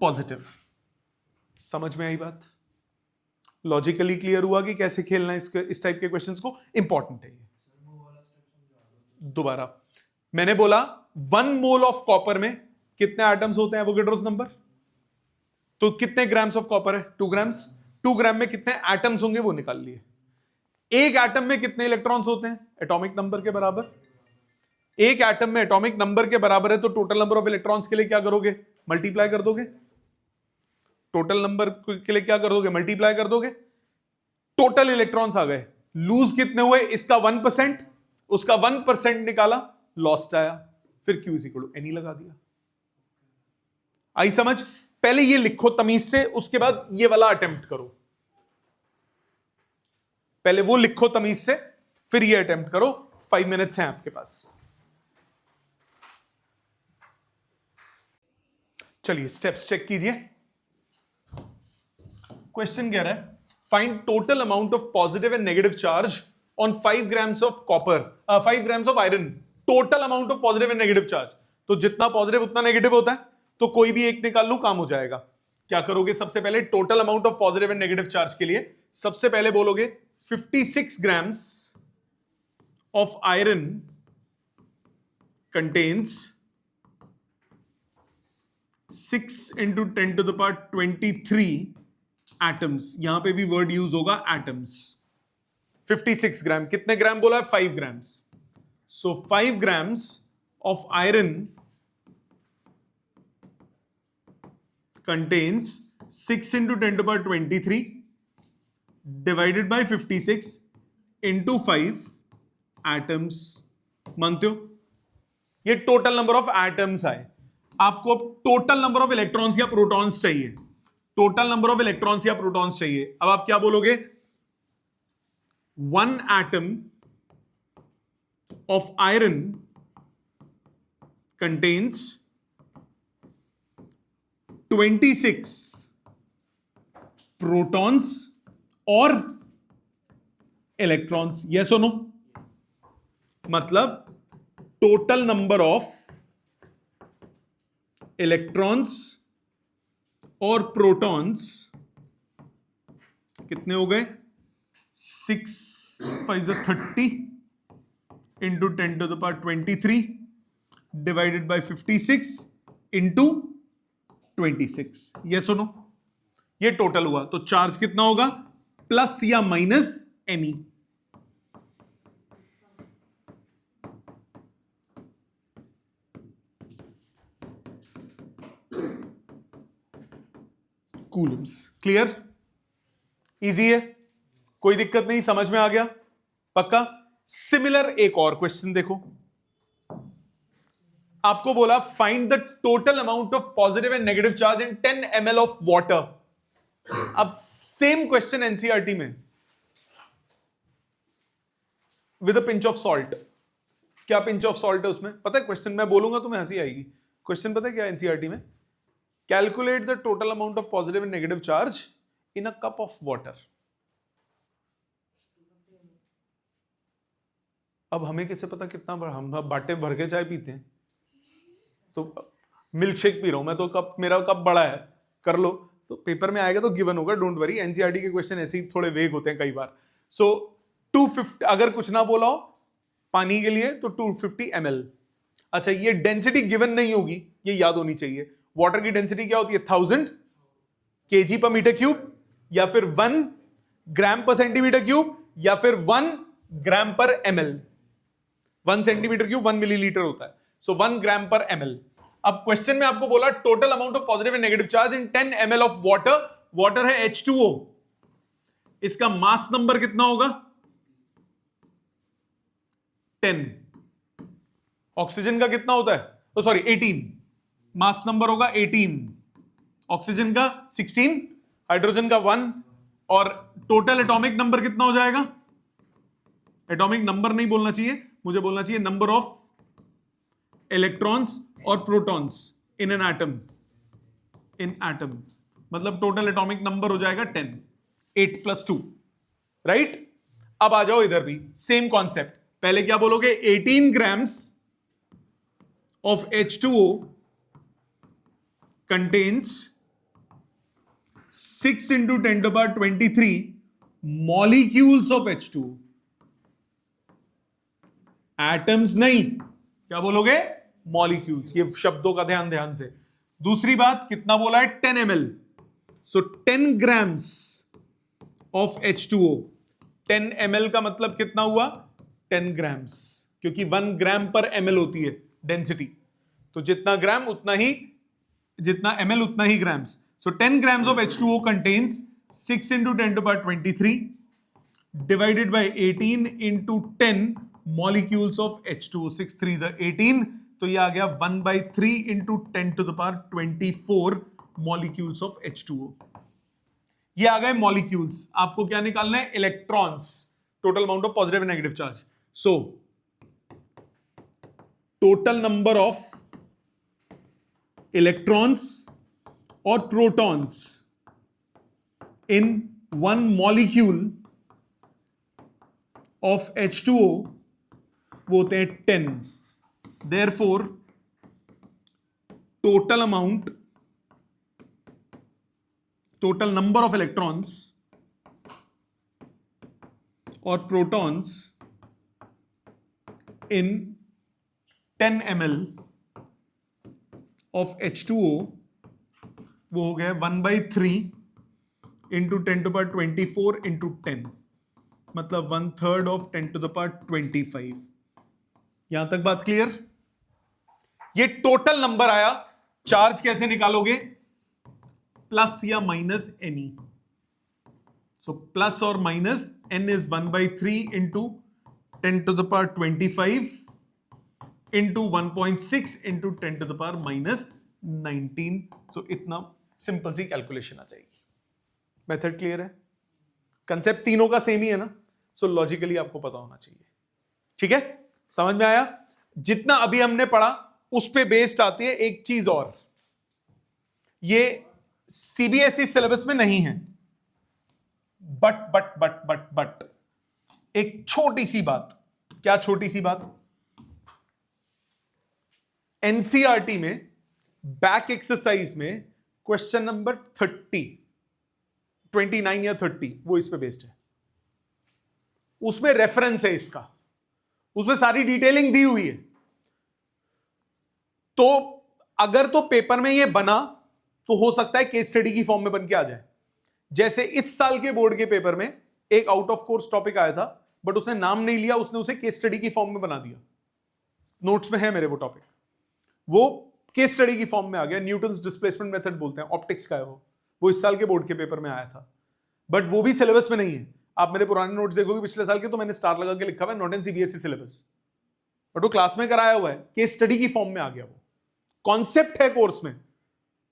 पॉजिटिव। समझ में आई बात? लॉजिकली क्लियर हुआ कि कैसे खेलना है इस टाइप के क्वेश्चंस को? इंपॉर्टेंट है ये। दोबारा मैंने बोला 1 मोल ऑफ कॉपर में कितने एटम्स होते हैं? Avogadro's number. तो कितने ग्राम्स ऑफ कॉपर है? 2 ग्राम्स। 2 ग्राम में कितने एटम्स होंगे वो निकाल लिए। एक एटम में कितने इलेक्ट्रॉन्स होते हैं? एटॉमिक नंबर के बराबर। एक एटम में एटॉमिक नंबर के बराबर है तो टोटल नंबर ऑफ इलेक्ट्रॉन्स के लिए क्या करोगे? मल्टीप्लाई कर दोगे। टोटल नंबर के लिए क्या कर दोगे? मल्टीप्लाई कर दोगे। टोटल इलेक्ट्रॉन्स आ गए, लूज कितने हुए? इसका 1%, उसका 1% निकाला, लॉस्ट आया, फिर Q इक्वल टू NE लगा दिया। आई समझ? पहले ये लिखो तमीज से, उसके बाद ये वाला अटेम्प्ट करो। पहले वो लिखो तमीज से, फिर ये अटेम्प्ट करो। 5 मिनट्स हैं आपके पास। चलिए स्टेप्स चेक कीजिए। क्वेश्चन कह रहा है find total amount of positive and negative charge on 5 grams of copper, 5 grams of iron. Total amount of positive and negative charge, तो जितना पॉजिटिव उतना नेगेटिव होता है, तो कोई भी एक निकाल लूं, काम हो जाएगा। क्या करोगे? सबसे पहले total amount of positive and negative charge के लिए सबसे पहले बोलोगे 56 grams of iron contains 6 into 10 to the power 23 atoms. यहां पे भी वर्ड यूज होगा एटम्स। 56 ग्राम, कितने ग्राम बोला है? 5 grams. So 5 grams of iron contains 6 into 10 to the power 23 divided by 56 into 5 atoms। मानते हो? ये टोटल नंबर ऑफ एटम्स आए। आपको अब टोटल नंबर ऑफ इलेक्ट्रॉन्स या प्रोटॉन्स चाहिए। टोटल नंबर ऑफ इलेक्ट्रॉन्स या प्रोटॉन्स चाहिए। अब आप क्या बोलोगे? 1 atom of iron contains 26 protons और इलेक्ट्रॉन्स। यस और नो? मतलब टोटल नंबर ऑफ इलेक्ट्रॉन्स और प्रोटॉन्स कितने हो गए? 6 5 30 into 10 to the power 23 divided by 56 into 26। ये सुनो, ये टोटल हुआ, तो चार्ज कितना होगा? प्लस या minus NE। Coulomb's. Clear? Easy है, कोई दिक्कत नहीं, समझ में आ गया? पक्का? सिमिलर एक और क्वेश्चन देखो। आपको बोला find the total amount of positive and negative charge in 10 ml of water. अब सेम क्वेश्चन एनसीईआरटी में with a pinch of salt. क्या पिंच ऑफ सॉल्ट है उसमें? पता है क्वेश्चन? मैं बोलूंगा तुम्हें हंसी आएगी। क्वेश्चन पता है क्या एनसीईआरटी में? Calculate the total amount of positive and negative charge in a cup of water. अब हमें कैसे पता कितना? हम बाटे भर के चाय पीते हैं, तो मिल्क शेक पी रहा हूं मैं, तो कप, मेरा कप बड़ा है, कर लो, तो पेपर में आएगा तो गिवन होगा, डोंट वरी। एनसीईआरटी के क्वेश्चन ऐसे ही थोड़े वेग होते हैं कई बार। सो 250, अगर कुछ ना बोला हो पानी के लिए तो 250 ml। अच्छा, ये डेंसिटी गिवन नहीं होगी, ये याद होनी चाहिए। वाटर की डेंसिटी क्या होती है? 1000 kg पर मीटर क्यूब, या फिर 1 ग्राम पर सेंटीमीटर क्यूब, या फिर 1 ग्राम पर ml। 1 सेंटीमीटर क्यूब 1 मिलीलीटर होता है, सो 1 ग्राम पर ml। अब क्वेश्चन में आपको बोला total amount of positive and negative charge in 10 ml of water, water है H2O, इसका मास नंबर कितना होगा 10, ऑक्सीजन का कितना होता है, तो सॉरी 18, मास नंबर होगा 18, ऑक्सीजन का 16, हाइड्रोजन का 1, और टोटल एटॉमिक नंबर कितना हो जाएगा, एटॉमिक नंबर नहीं बोलना चाहिए, मुझे बोलना चाहिए नंबर ऑफ इलेक्ट्रॉन्स और protons in an atom, in atom, मतलब टोटल एटॉमिक नंबर हो जाएगा 10, 8 + 2, राइट। अब आ जाओ इधर भी सेम कॉन्सेप्ट, पहले क्या बोलोगे 18 grams of H2O contains 6 × 10⁻23 molecules of H2O, atoms नहीं, क्या बोलोगे मॉलिक्यूल्स, ये शब्दों का ध्यान से। दूसरी बात कितना बोला है 10 ml, so 10 grams of H2O, 10 ml का मतलब कितना हुआ 10 ग्राम्स, क्योंकि 1 ग्राम पर ml होती है डेंसिटी, तो जितना ग्राम उतना ही, जितना ml उतना ही grams, so 10 grams of H2O contains 6 × 10⁻23 divided by 18 × 10 molecules of H2O, 6 3 18, तो ये आ गया 1/3 × 10⁻24 मॉलिक्यूल्स ऑफ H2O। ये आ गए मॉलिक्यूल्स, आपको क्या निकालना है electrons, total amount of positive and negative charge, so total number of electrons और protons in 1 molecule of H2O वो होते हैं 10, therefore total amount, total number of electrons और protons in 10 ml of H2O वो हो गया 1/3 × 10⁻24 × 10, मतलब 1/3 ऑफ 10⁻25। यहां तक बात क्लियर। ये टोटल नंबर आया, चार्ज कैसे निकालोगे, प्लस या माइनस एनी, सो प्लस और माइनस, n इज 1/3 × 10⁻25 × 1.6 × 10⁻19, सो इतना सिंपल सी कैलकुलेशन आ जाएगी। मेथड क्लियर है, कंसेप्ट तीनों का सेम ही है ना, सो लॉजिकली आपको पता होना चाहिए, ठीक है, समझ में आया। जितना अभी हमने पढ़ा उस पे बेस्ड आती है एक चीज और, ये सीबीएसई सिलेबस में नहीं है, बट एक छोटी सी बात, क्या छोटी सी बात, एनसीईआरटी में बैक एक्सरसाइज में क्वेश्चन नंबर 29 या 30 वो इस पे बेस्ड है, उसमें रेफरेंस है इसका, उसमें सारी डिटेलिंग दी हुई है, तो अगर तो पेपर में ये बना तो हो सकता है केस स्टडी की फॉर्म में बन के आ जाए। जैसे इस साल के बोर्ड के पेपर में एक आउट ऑफ कोर्स टॉपिक आया था, बट उसने नाम नहीं लिया, उसने उसे केस स्टडी की फॉर्म में बना दिया, नोट्स में है मेरे वो टॉपिक, वो केस स्टडी की फॉर्म में आ गया, न्यूटन्स डिस्प्लेसमेंट मेथड बोलते हैं, ऑप्टिक्स का है वो इस साल के बोर्ड के पेपर में आया था, बट वो भी सिलेबस में नहीं है। आप मेरे पुराने नोट्स देखोगे पिछले साल के, तो मैंने स्टार लगा के लिखा हुआ है not in CBSE syllabus, but वो क्लास में कराया हुआ है, केस स्टडी की फॉर्म में आ गया, वो कॉन्सेप्ट है कोर्स में,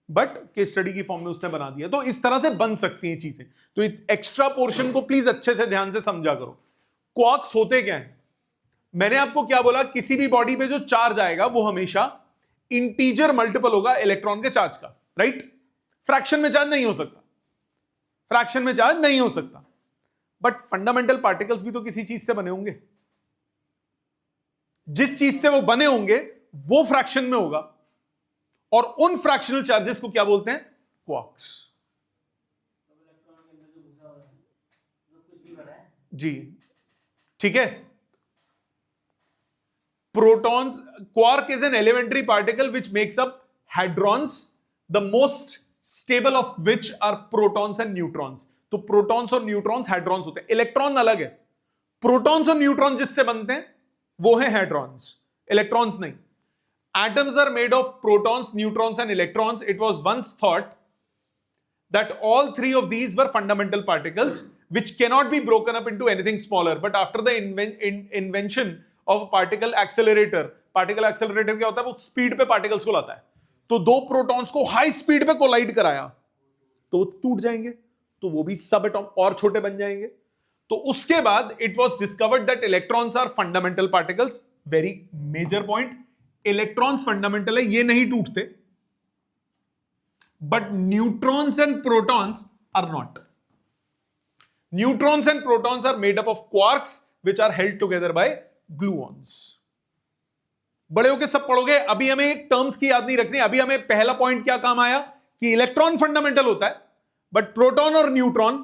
बट केस स्टडी की फॉर्म में उसने बना दिया। तो इस तरह से बन सकती हैं चीजें, तो एक्स्ट्रा पोर्शन को प्लीज अच्छे से ध्यान से समझा करो। क्वार्क्स होते क्या है, मैंने आपको क्या बोला, किसी भी बॉडी पे जो चार्ज आएगा वो हमेशा इंटीजर मल्टीपल होगा इलेक्ट्रॉन के चार्ज का, राइट। फ्रैक्शन में चार्ज नहीं हो सकता, फ्रैक्शन में चार्ज नहीं हो सकता, बट फंडामेंटल पार्टिकल्स भी तो किसी चीज से बने होंगे, जिस चीज से वो बने होंगे वो फ्रैक्शन में होगा, और उन फ्रैक्शनल चार्जेस को क्या बोलते हैं, क्वार्क्स। जी ठीक है। Protons, quark is an elementary particle which makes up hadrons, the most stable of which are protons and neutrons। तो प्रोटॉन्स और न्यूट्रॉन्स hadrons होते हैं, इलेक्ट्रॉन अलग है। प्रोटॉन्स और न्यूट्रॉन जिससे बनते हैं वो है हेड्रॉन्स, इलेक्ट्रॉन्स नहीं. Atoms are made of protons, neutrons and electrons. It was once thought that all three of these were fundamental particles which cannot be broken up into anything smaller. But after the invention of a particle accelerator क्या होता है? वो speed पे particles को लाता है. तो दो प्रोटॉन्स को हाई स्पीड पे कोलाइड कराया तो वो टूट जाएंगे, तो वो भी सब एटॉम और छोटे बन जाएंगे. तो उसके बाद it was discovered that electrons are fundamental particles. Very major point, electrons fundamental है, ये नहीं टूटते, but neutrons and protons are not. Neutrons and protons are made up of quarks which are held together by gluons. बड़े होके सब पढ़ोगे, अभी हमें टर्म्स की याद नहीं रखनी. अभी हमें पहला पॉइंट क्या काम आया कि इलेक्ट्रॉन फंडामेंटल होता है, बट प्रोटॉन और न्यूट्रॉन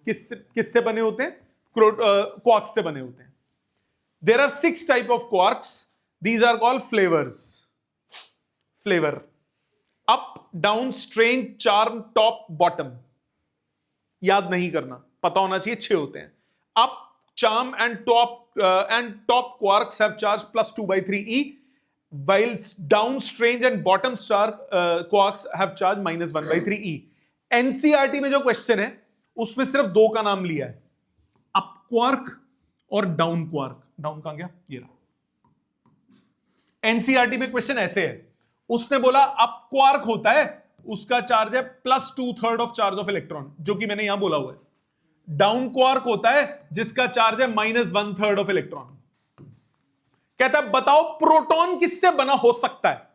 किससे बने होते हैं? क्वार्क्स से बने होते हैं. There are 6 type of quarks. These are called flavors. Flavor. Up, down, strange, charm, top, bottom. याद नहीं करना, पता होना चाहिए. 6 होते हैं. Up, charm and top quarks have charge +2/3e, while down, strange and bottom star quarks have charge -1/3e. NCERT में जो क्वेश्चन है उसमें सिर्फ 2 का नाम लिया है, अप क्वार्क और डाउन क्वार्क. डाउन कहां गया? ये रहा. एनसीईआरटी में क्वेश्चन ऐसे है, उसने बोला अप क्वार्क होता है, उसका चार्ज है +2/3 ऑफ चार्ज ऑफ इलेक्ट्रॉन, जो कि मैंने यहां बोला हुआ है. डाउन क्वार्क होता है जिसका चार्ज है -1/3 ऑफ इलेक्ट्रॉन. कहता है बताओ प्रोटॉन किससे बना हो सकता है?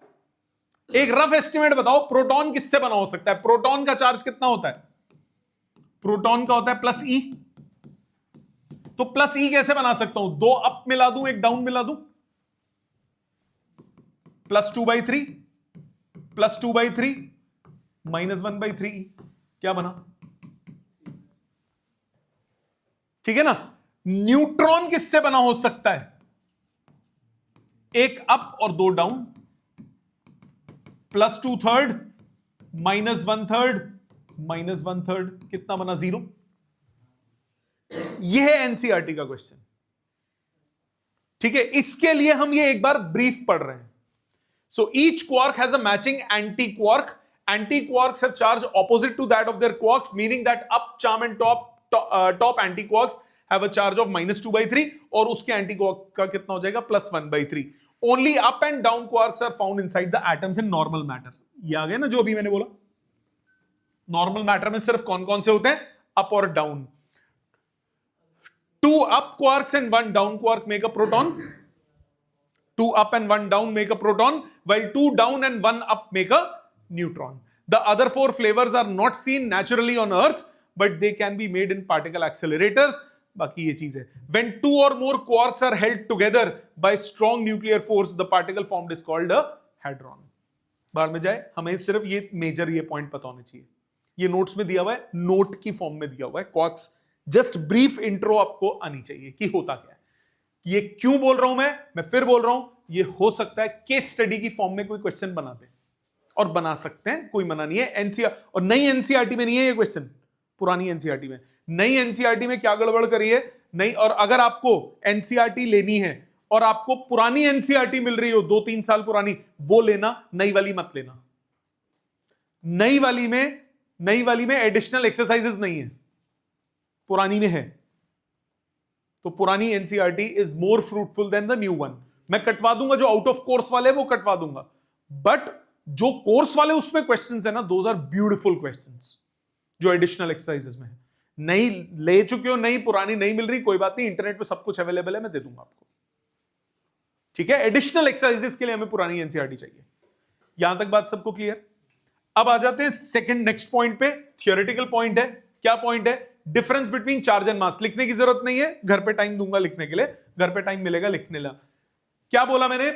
एक रफ एस्टिमेट बताओ, प्रोटॉन किससे बना हो सकता है? प्रोटॉन का चार्ज कितना होता है? प्रोटॉन का होता है +E. तो +E कैसे बना सकता हूं? 2 अप मिला दूं, एक डाउन मिला दूं. +2/3 +2/3 -1/3e. क्या बना? ठीक है ना. न्यूट्रॉन किससे बना हो सकता है? एक अप और 2 डाउन. +2/3 -1/3 -1/3 कितना बना? 0. यह है एनसीईआरटी का क्वेश्चन. ठीक है, इसके लिए हम ये एक बार ब्रीफ पढ़ रहे हैं. So each quark has a matching anti-quark. Anti-quarks have charge opposite to that of their quarks, meaning that up, charm and top anti-quarks have a charge of -2/3 और उसके anti-quark का कितना हो जाएगा? +1/3. Only up and down quarks are found inside the atoms in normal matter. ये आ गया ना जो अभी मैंने बोला. नॉर्मल मैटर में सिर्फ कौन कौन से होते हैं? अप और down. 2 up quarks and 1 down quark make a proton. 2 up and 1 down make a proton, while 2 down and 1 up make a neutron. The other 4 flavors are not seen naturally on Earth, but they can be made in particle accelerators. बाकी ये चीज है. When 2 or more quarks are held together by strong nuclear force, the particle formed is called a hadron. बाद में जाए, हमें सिर्फ ये मेजर ये पॉइंट पता होने चाहिए. ये नोट्स में दिया हुआ है, नोट की फॉर्म में दिया हुआ है. क्वार्क्स जस्ट ब्रीफ इंट्रो आपको आनी चाहिए कि होता क्या है. ये क्यों बोल रहा हूं मैं फिर बोल रहा हूं, ये हो सकता है केस स्टडी की फॉर्म में कोई क्वेश्चन बना दे, और बना सकते हैं, कोई मना नहीं है. एनसीआर और नई एनसीईआरटी में नहीं है ये क्वेश्चन, पुरानी एनसीईआरटी में. नई एनसीईआरटी में क्या गड़बड़ करी है नहीं. और अगर आपको एनसीईआरटी लेनी है और आपको पुरानी एनसीईआरटी मिल रही हो 2-3 साल पुरानी, वो लेना, नई वाली मत लेना. नई वाली में एडिशनल एक्सरसाइजेस नहीं है, पुरानी में है. तो पुरानी NCERT is more fruitful than the new one. मैं कटवा दूंगा जो आउट ऑफ कोर्स वाले वो कटवा दूंगा, बट जो कोर्स वाले उसमें क्वेश्चंस है ना, दोज आर ब्यूटीफुल क्वेश्चंस जो एडिशनल एक्सरसाइजेस में है. नई ले चुके हो, नई पुरानी नहीं मिल रही, कोई बात नहीं, इंटरनेट पे सब कुछ अवेलेबल है, मैं दे दूंगा आपको. ठीक है, एडिशनल एक्सरसाइजेस के लिए हमें पुरानी एनसीईआरटी चाहिए. यहां तक बात सबको क्लियर? अब आ जाते हैं सेकंड नेक्स्ट पॉइंट पे. थियोरेटिकल पॉइंट है. क्या पॉइंट है? Difference between charge and mass. लिखने की जरूरत नहीं है, घर पे टाइम दूंगा लिखने के लिए, घर पे टाइम मिलेगा लिखने ला. क्या बोला मैंने?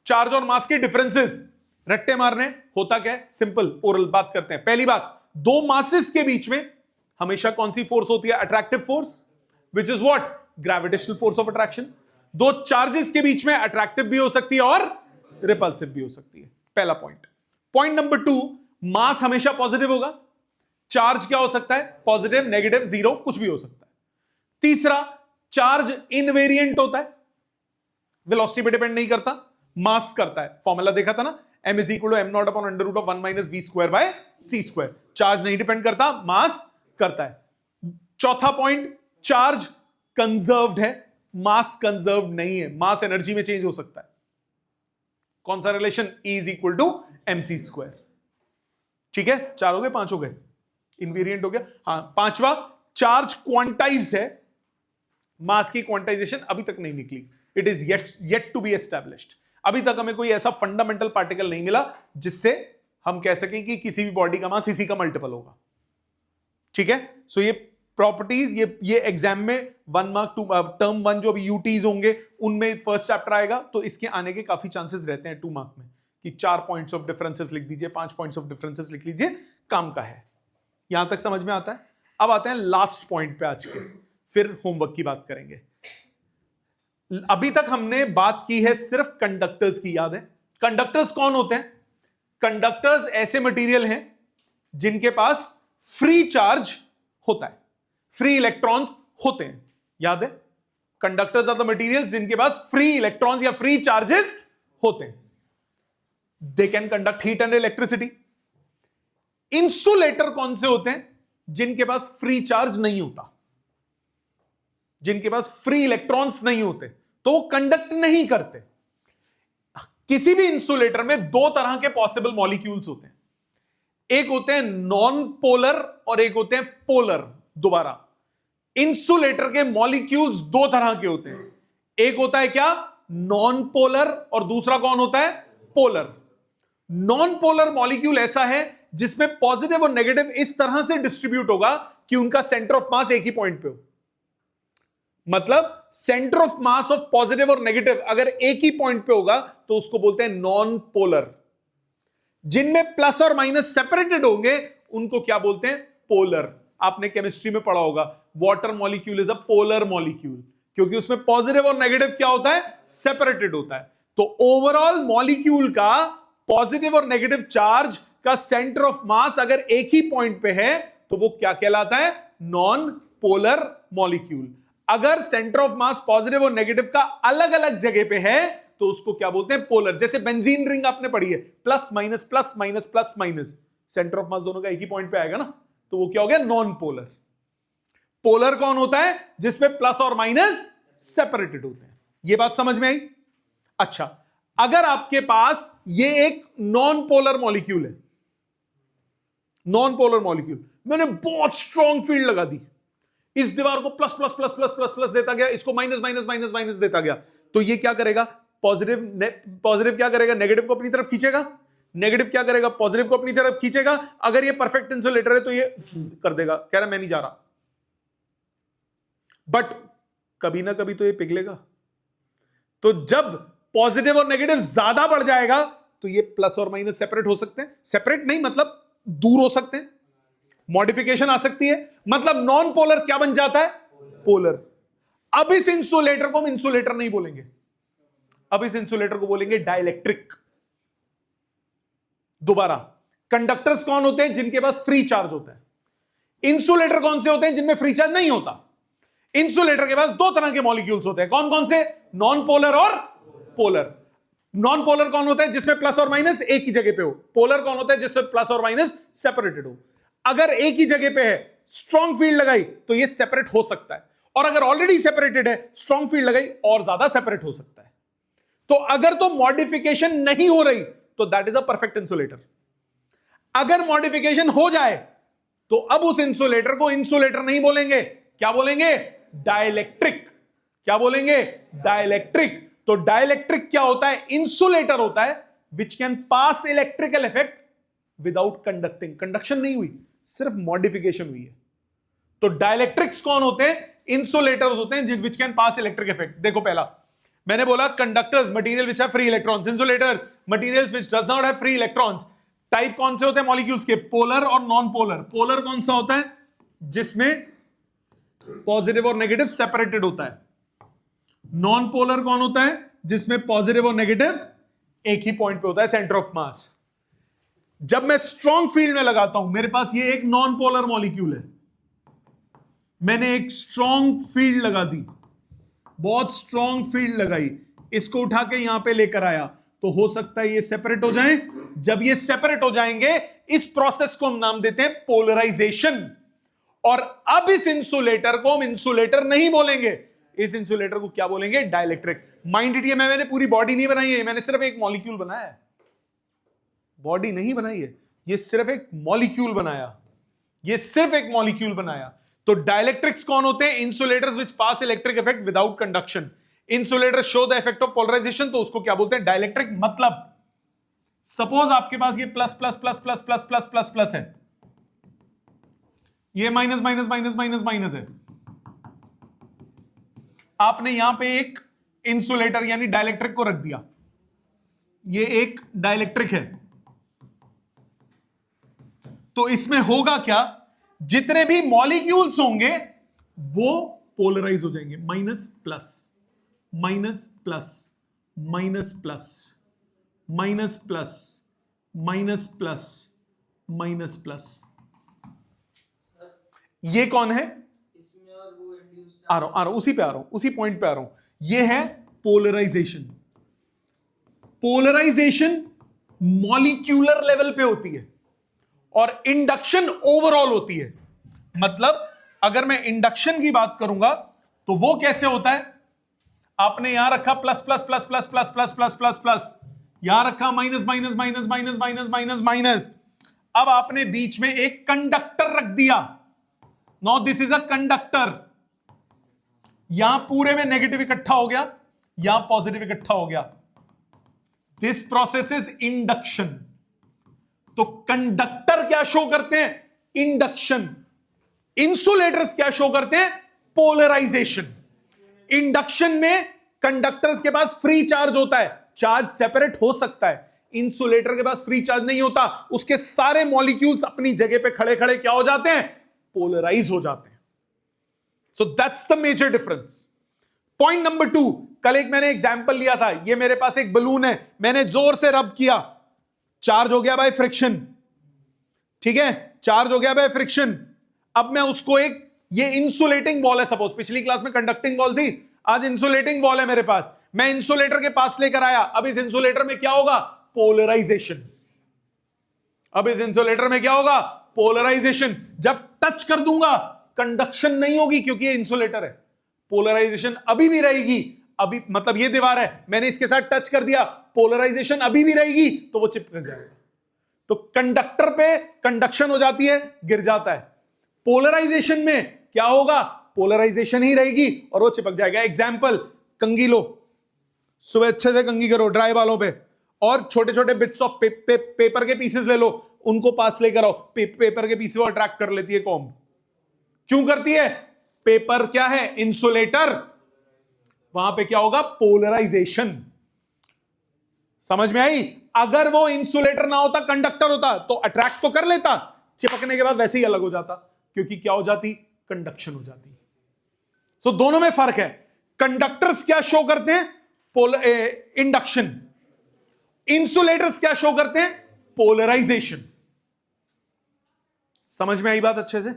चार्ज और मास के डिफरेंसेस. रट्टे मारने. होता क्या है? सिंपल ओरल बात करते हैं. पहली बात, दो मासेस के बीच में हमेशा कौन सी फोर्स होती है? Attractive force, which is what? Gravitational force of attraction. दो चार्जेस के बीच में अट्रैक्टिव भी हो सकती है और रिपल्सिव भी हो सकती है. पहला पॉइंट. पॉइंट नंबर 2, मास हमेशा पॉजिटिव होगा. चार्ज क्या हो सकता है? पॉजिटिव, नेगेटिव, जीरो, कुछ भी हो सकता है. तीसरा, चार्ज इनवेरिएंट होता है. वेलोसिटी पे डिपेंड नहीं करता, मास करता है। फॉर्मूला देखा था ना, m is equal to M not upon under root of 1 minus V square by C square. Charge नहीं डिपेंड करता, मास करता है। चौथा पॉइंट, चार्ज कंजर्व्ड है, मास कंजर्व्ड नहीं है, मास एनर्जी में चेंज हो सकता है। कौन सा relation? E is equal to M C square. ठीक है, 4 हो गए, 5 हो गए, इनवेरिएंट हो गया। हाँ, पांचवा, चार्ज क्वांटाइज्ड है, मास की क्वांटाइजेशन अभी तक नहीं निकली, it is yet to be established. अभी तक हमें कोई ऐसा फंडामेंटल पार्टिकल नहीं मिला जिससे हम कह सकें कि किसी भी बॉडी का मास इसी का मल्टीपल होगा। ठीक है, सो ये प्रॉपर्टीज, ये एग्जाम में 1 मार्क 2 टर्म 1 जो अभी यूटीज होंगे उनमें फर्स्ट चैप्टर आएगा, तो इसके आने के काफी चांसेस रहते हैं 2 मार्क में, कि 4 पॉइंट्स ऑफ डिफरेंसेस लिख दीजिए, 5 पॉइंट्स ऑफ डिफरेंसेस लिख लीजिए, काम का है। यहां तक समझ में आता है। अब आते हैं लास्ट पॉइंट पे आज के, फिर होमवर्क की बात करेंगे। अभी तक हमने बात की है सिर्फ कंडक्टर्स की, याद है? कंडक्टर्स कौन होते हैं? कंडक्टर्स ऐसे मटेरियल हैं जिनके पास फ्री चार्ज होता है, फ्री इलेक्ट्रॉन्स होते हैं, याद है? कंडक्टर्स आर द मटेरियल्स जिनके पास फ्री इलेक्ट्रॉन्स या फ्री चार्जेस होते हैं। They can conduct heat and electricity. Insulator कौन से होते हैं? जिनके पास फ्री चार्ज नहीं होता, जिनके पास फ्री इलेक्ट्रॉन्स नहीं होते, तो वो कंडक्ट नहीं करते। किसी भी इंसुलेटर में 2 तरह के पॉसिबल मॉलिक्यूल्स होते हैं, एक होते हैं नॉन पोलर और एक होते हैं पोलर। दोबारा, इंसुलेटर के मॉलिक्यूल्स 2 तरह के होते हैं, एक होता है क्या? नॉन पोलर, और दूसरा कौन होता है? पोलर। नॉन पोलर मॉलिक्यूल ऐसा है जिसमें पॉजिटिव और नेगेटिव इस तरह से डिस्ट्रीब्यूट होगा कि उनका सेंटर ऑफ मास एक ही पॉइंट पे हो। मतलब centre of mass of positive और नेगेटिव अगर एक ही पॉइंट पे होगा तो उसको बोलते हैं नॉन पोलर। जिनमें प्लस और माइनस सेपरेटेड होंगे उनको क्या बोलते हैं? पोलर। आपने केमिस्ट्री में पढ़ा होगा, water molecule is a polar molecule, क्योंकि उसमें पॉजिटिव और नेगेटिव क्या होता है? सेपरेटेड होता है। तो ओवरऑल मॉलिक्यूल का पॉजिटिव और नेगेटिव चार्ज का सेंटर ऑफ मास अगर एक ही पॉइंट पे है तो वो क्या कहलाता है? Non polar molecule. अगर सेंटर ऑफ मास पॉजिटिव और नेगेटिव का अलग अलग जगह पे है तो उसको क्या बोलते हैं? पोलर। जैसे बेंजीन रिंग आपने पढ़ी है, plus minus plus minus plus minus, centre of mass दोनों का एक ही पॉइंट पे आएगा ना, तो वो क्या हो गया? Non polar. पोलर कौन होता है? जिसमें प्लस और माइनस सेपरेटेड होते हैं। ये बात समझ में आई? अच्छा, अगर आपके पास ये एक नॉन पोलर मॉलिक्यूल है, नॉन पोलर मॉलिक्यूल, मैंने बहुत स्ट्रॉन्ग फील्ड लगा दी, इस दीवार को plus plus plus plus plus plus देता गया, इसको माइनस माइनस माइनस माइनस देता गया, तो ये क्या करेगा? पॉजिटिव क्या करेगा? नेगेटिव को अपनी तरफ खींचेगा, नेगेटिव क्या करेगा? पॉजिटिव को अपनी तरफ खींचेगा। अगर ये परफेक्ट इंसुलेटर है तो ये कर देगा, कह रहा मैं नहीं जा रहा, बट कभी ना कभी तो ये पिघलेगा। तो जब पॉजिटिव और नेगेटिव ज्यादा बढ़ जाएगा तो ये प्लस और माइनस सेपरेट हो सकते हैं, सेपरेट नहीं मतलब दूर हो सकते हैं, मॉडिफिकेशन आ सकती है, मतलब नॉन पोलर क्या बन जाता है? पोलर। अब इस इंसुलेटर को हम इंसुलेटर नहीं बोलेंगे, अब इस इंसुलेटर को बोलेंगे डाइलेक्ट्रिक। दोबारा, कंडक्टर्स कौन होते हैं? जिनके पास फ्री चार्ज होता है। इंसुलेटर कौन से होते हैं? जिनमें फ्री चार्ज नहीं होता। इंसुलेटर के पास 2 तरह के मॉलिक्यूल्स होते हैं, कौन कौन से? नॉन पोलर और पोलर। नॉन पोलर कौन होता है? जिसमें प्लस और माइनस एक ही जगह पे हो। पोलर कौन होता है? जिसमें प्लस और माइनस सेपरेटेड हो। अगर एक ही जगह पे है, स्ट्रॉन्ग फील्ड लगाई तो ये सेपरेट हो सकता है, और अगर ऑलरेडी सेपरेटेड है, स्ट्रॉन्ग फील्ड लगाई और ज्यादा सेपरेट हो सकता है। तो अगर तो मॉडिफिकेशन नहीं हो रही तो that is a perfect insulator. अगर मॉडिफिकेशन हो जाए तो अब उस इंसुलेटर को इंसुलेटर नहीं बोलेंगे, क्या बोलेंगे? डाइलेक्ट्रिक। क्या बोलेंगे? डाइलेक्ट्रिक। तो डाइलेक्ट्रिक क्या होता है? इंसुलेटर होता है which can pass electrical effect without conducting. Conduction नहीं हुई, सिर्फ मॉडिफिकेशन हुई है। तो डाइलेक्ट्रिक्स कौन होते हैं? इंसुलेटर्स होते हैं which can pass electric effect. देखो, पहला मैंने बोला conductors material which have free electrons, insulators materials which does not have free electrons. Type कौन से होते हैं मॉलिक्यूल्स के? पोलर और नॉन पोलर। पोलर कौन सा होता है? जिसमें पॉजिटिव और नेगेटिव सेपरेटेड होता है। नॉन पोलर कौन होता है? जिसमें पॉजिटिव और नेगेटिव एक ही पॉइंट पे होता है, सेंटर ऑफ मास। जब मैं स्ट्रॉन्ग फील्ड में लगाता हूं, मेरे पास ये एक नॉन पोलर मॉलिक्यूल है, मैंने एक स्ट्रॉन्ग फील्ड लगा दी, बहुत स्ट्रॉन्ग फील्ड लगाई, इसको उठा के यहां पे लेकर आया, तो हो सकता है ये सेपरेट हो जाए। जब ये सेपरेट हो जाएंगे, इस प्रोसेस को हम नाम देते हैं पोलराइजेशन। और अब इस इंसुलेटर को हम इंसुलेटर नहीं बोलेंगे, इस इंसुलेटर को क्या बोलेंगे? डाइलेक्ट्रिक। माइंड इट, मैंने पूरी बॉडी नहीं बनाई है, मैंने सिर्फ एक मॉलिक्यूल बनाया है, बॉडी नहीं बनाई है, ये सिर्फ एक मॉलिक्यूल बनाया, ये सिर्फ एक मॉलिक्यूल बनाया। तो डाइलेक्ट्रिक्स कौन होते हैं? Insulators which pass electric effect without conduction. Insulator show the effect of polarisation, तो उसको क्या बोलते हैं? डाइलेक्ट्रिक। मतलब सपोज आपके पास ये plus plus plus plus plus plus plus plus है, ये minus minus minus minus minus है, आपने यहां पे एक इंसुलेटर यानी डाइलेक्ट्रिक को रख दिया, ये एक डाइलेक्ट्रिक है, तो इसमें होगा क्या? जितने भी मॉलिक्यूल्स होंगे वो पोलराइज हो जाएंगे, minus plus minus plus minus plus minus plus minus plus minus plus. ये कौन है? आ रहा हूं, उसी पे आ रहा हूं, उसी पॉइंट पे आ रहा हूं। ये है पोलराइजेशन। पोलराइजेशन मॉलिक्यूलर लेवल पे होती है और इंडक्शन ओवरऑल होती है। मतलब अगर मैं इंडक्शन की बात करूंगा तो वो कैसे होता है? आपने यहां रखा plus plus plus plus plus plus plus plus plus, यहां रखा minus minus minus minus minus minus minus. अब आपने बीच में एक कंडक्टर रख दिया, now this is a conductor. यहां पूरे में नेगेटिव इकट्ठा हो गया, यहां पॉजिटिव इकट्ठा हो गया। This process is induction. तो कंडक्टर क्या शो करते हैं? इंडक्शन। इंसुलेटर्स क्या शो करते हैं? पोलराइजेशन। इंडक्शन में कंडक्टर्स के पास फ्री चार्ज होता है, चार्ज सेपरेट हो सकता है। इंसुलेटर के पास फ्री चार्ज नहीं होता, उसके सारे मॉलिक्यूल्स अपनी जगह पे खड़े खड़े क्या हो जाते हैं? पोलराइज हो जाते हैं। So that's the major difference. Point number 2, कल एक मैंने एग्जांपल लिया था, ये मेरे पास एक बलून है, मैंने जोर से रब किया, चार्ज हो गया बाय फ्रिक्शन, ठीक है, चार्ज हो गया बाय फ्रिक्शन। अब मैं उसको एक, ये इंसुलेटिंग बॉल है सपोज, पिछली क्लास में कंडक्टिंग बॉल थी, आज इंसुलेटिंग बॉल है मेरे पास, मैं इंसुलेटर के पास लेकर आया। अब इस इंसुलेटर में क्या होगा? पोलराइजेशन। अब इस इंसुलेटर में क्या होगा? पोलराइजेशन। जब टच कर दूंगा कंडक्शन नहीं होगी क्योंकि ये इंसुलेटर है, पोलराइजेशन अभी भी रहेगी। अभी मतलब ये दीवार है, मैंने इसके साथ टच कर दिया, पोलराइजेशन अभी भी रहेगी, तो वो चिपक जाएगा। तो कंडक्टर पे कंडक्शन हो जाती है, गिर जाता है। पोलराइजेशन में क्या होगा? पोलराइजेशन ही रहेगी और वो चिपक जाएगा। एग्जाम्पल, कंघी लो, सुबह अच्छे से कंघी करो ड्राई बालों पे, और छोटे छोटे बिट्स ऑफ पेपर के पीसेस ले लो, उनको पास लेकर आओ, पेपर के पीसेस को अट्रैक्ट कर लेती है कॉम्ब। क्यों करती है? पेपर क्या है? इंसुलेटर। वहां पे क्या होगा? पोलराइजेशन। समझ में आई? अगर वो इंसुलेटर ना होता, कंडक्टर होता, तो अट्रैक्ट तो कर लेता, चिपकने के बाद वैसे ही अलग हो जाता, क्योंकि क्या हो जाती? कंडक्शन हो जाती। सो दोनों में फर्क है। कंडक्टर्स क्या शो करते हैं? इंडक्शन। इंसुलेटर्स क्या शो करते हैं? पोलराइजेशन। समझ में आई बात अच्छे से?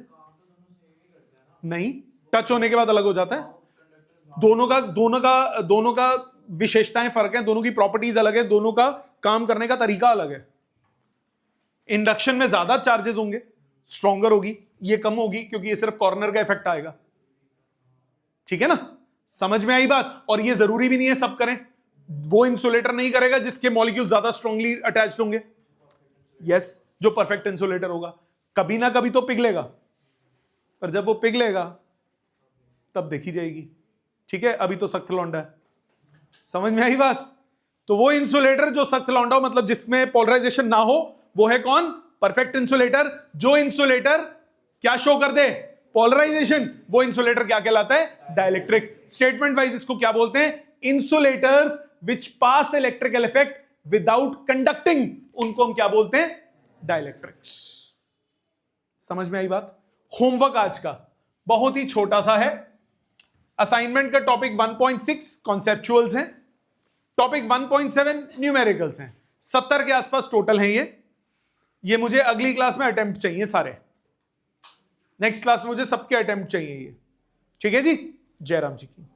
नहीं, टच होने के बाद अलग हो जाता है। दोनों का विशेषताएं फर्क है, दोनों की प्रॉपर्टीज अलग है, दोनों का काम करने का तरीका अलग है। इंडक्शन में ज्यादा चार्जेस होंगे, स्ट्रॉन्गर होगी, ये कम होगी क्योंकि ये सिर्फ कॉर्नर का इफेक्ट आएगा। ठीक है ना? समझ में आई बात? और ये जरूरी भी नहीं है सब करें, वो इंसुलेटर नहीं करेगा जिसके मॉलिक्यूल ज्यादा स्ट्रांगली अटैच्ड होंगे। यस, जो परफेक्ट इंसुलेटर होगा कभी ना कभी तो पिघलेगा, पर जब वो पिघलेगा तब देखी जाएगी। ठीक है, अभी तो सख्त लौंडा है। समझ में आई बात? तो वो इंसुलेटर जो सख्त लौंडा हो, मतलब जिसमें पोलराइजेशन ना हो, वो है कौन? Perfect insulator. जो इंसुलेटर क्या शो कर दे? पोलराइजेशन, वो इंसुलेटर क्या कहलाता है? डाइलेक्ट्रिक। स्टेटमेंट वाइज इसको क्या बोलते हैं? Insulators which pass electrical effect without conducting, उनको हम क्या बोलते हैं? डाइलेक्ट्रिक्स। समझ में आई बात? होमवर्क आज का बहुत ही छोटा सा है। असाइनमेंट का टॉपिक 1.6 कॉन्सेप्चुअल्स हैं, टॉपिक 1.7 न्यूमेरिकल्स हैं। 70 के आसपास टोटल हैं ये मुझे अगली क्लास में अटेम्प्ट चाहिए सारे। नेक्स्ट क्लास में मुझे सबके अटेम्प्ट चाहिए ये। ठीक है जी? जयराम जी की।